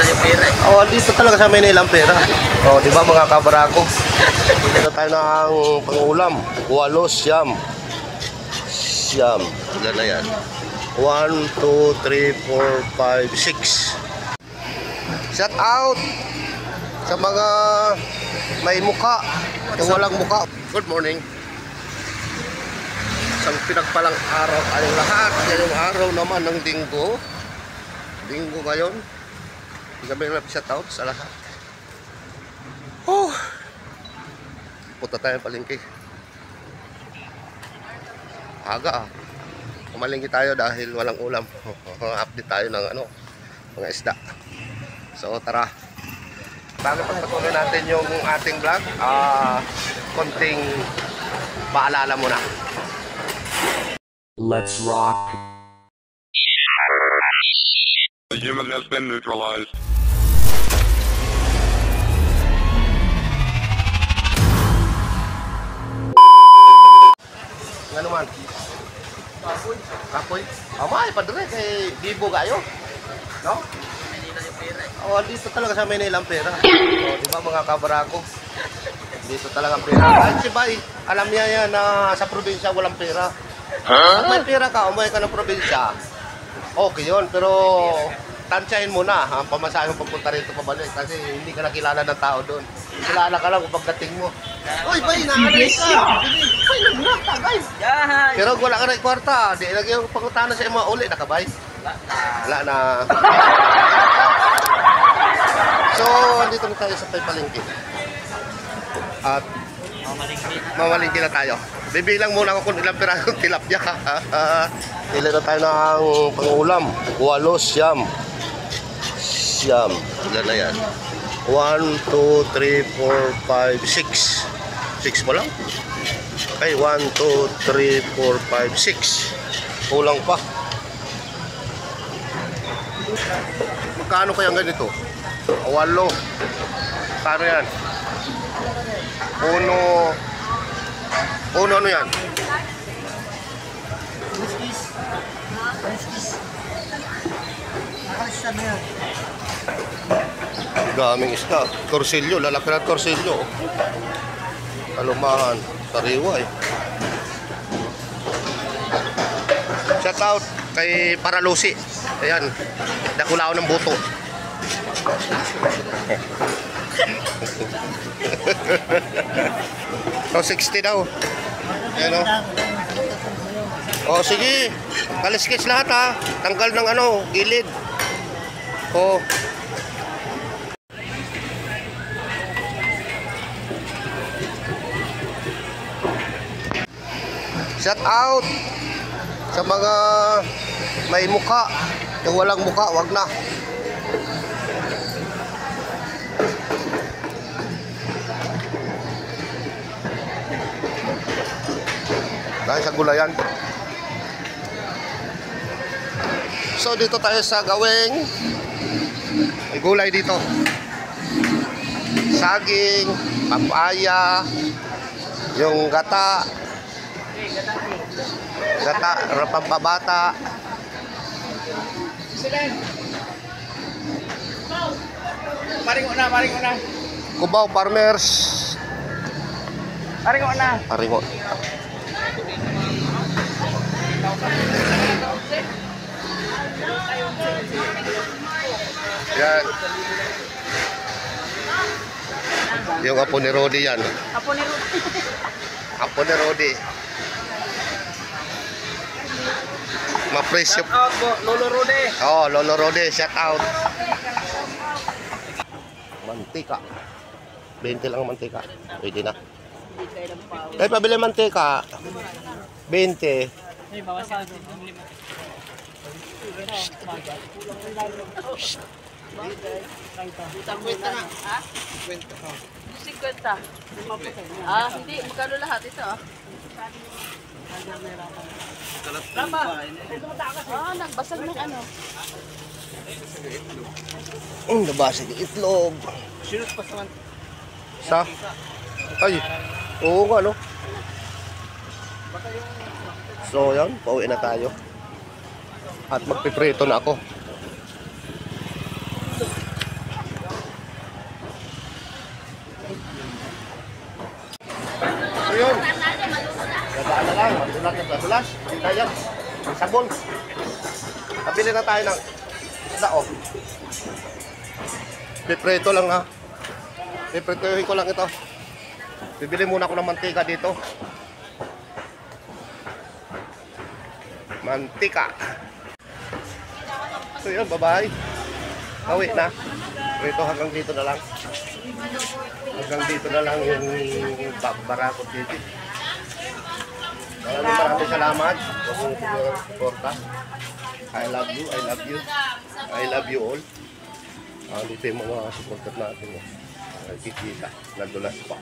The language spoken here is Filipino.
yung pera eh. Oh, dito talaga sa Manila ang pera. Oh, di ba mga kabarako? Dito tayo ng pangulam. 8 siyam. Siyam. Ilan na yan? 1, 2, 3, 4, 5, 6. Shout out sa mga may muka, yung walang muka. Good morning. Isang pinagpalang araw kayong lahat. Ngayong araw naman ng Linggo. Linggo ngayon. Gabi na shout out sa lahat. Oh. Punta tayo palengke. Aga ah. Kumalingki tayo dahil walang ulam. Update tayo ng mga isda. So tara. Bago pagpatuloy natin yung ating vlog, konting paalala muna. Let's rock. The human has been neutralized. Nga naman? Kapoy? Amay, padre kay Bibo kayo. No? Manila yung pera eh. Oh, dito talaga sa Manila ang pera. Oh, di ba mga kabarako? Dito talaga ang pera. Kahit si Bay, alam niya yan na sa probinsya walang pera. Pag may pera ka, umuwi ka ng probinsya, okay yun. Pero tansyahin mo na, pamasahe mo pagpunta rito pabalik kasi hindi ka nakilala ng tao doon. Kilala ka lang kung pagdating mo. Uy, Bay, naalis ka! Bay, nagmura, tagay! Yahay! Pero wala ka na yung kwarta. Di lagi yung pangutanan sa mga uli, nakabay. Wala na. So, andito na tayo sa palengke. At mamalingki na tayo. Bibilang muna ako kung ilang pirasong tilapia. Pili na tayo ng pangulam. 8 siyam. Siyam. Ilan na yan? 1, 2, 3, 4, 5, 6. 6 pa lang? Okay, 1, 2, 3, 4, 5, 6. Kulang pa. Magkano kaya ganito? 8. Kano yan? Uno ano yan? Daming isda. Torsilyo, lalaki na torsilyo. Kalumahan, sariwa eh. Shout out kay Paralusi. Ayan, nakulao ng buto. So 60 daw. Ayan o. O sige, kaliskis lahat ha. Tanggal ng gilid. O. Shout out sa mga may muka. Yung walang muka, wag na. Dahil sa gulayan. So dito tayo sa gawing may gulay dito. Saging, papaya, yung gata. Gata, pampabata. Maringo na. Cubao Farmers. Maringo na. Maringo. Yan. Yung apo ni Rodi yan. Apo ni Rodi. Ma-presyo. Shout out po, Lolo Rode. Oh, Lolo Rodi, shout out. Mantika. 20 lang ang mantika. Pwede na. Eh, pabili mantika. 20. Ay, bawasan din ng 5. Kwenta na. Ha? 50. Ah, hindi. Magkano lahat ito? Lama. Nagbasag ng Nabasag yung itlog. Sinus pa naman. Sa? Ay, oo nga, no? So, yan. Pauwi na tayo. At magpiprito na ako. Ayan, ang sabon. Nabili na tayo ng isda, oh. Pipreto lang, ha. Pipretohin ko lang ito. Bibili muna ako ng mantika dito. Mantika. So yun, bye-bye. Awi na. Ito hanggang dito na lang. Hanggang dito na lang yung Barako TV. Maraming salamat sa suporta. I love you, I love you. I love you all. Dito yung mga supporter natin. Kikita, nadulas pa.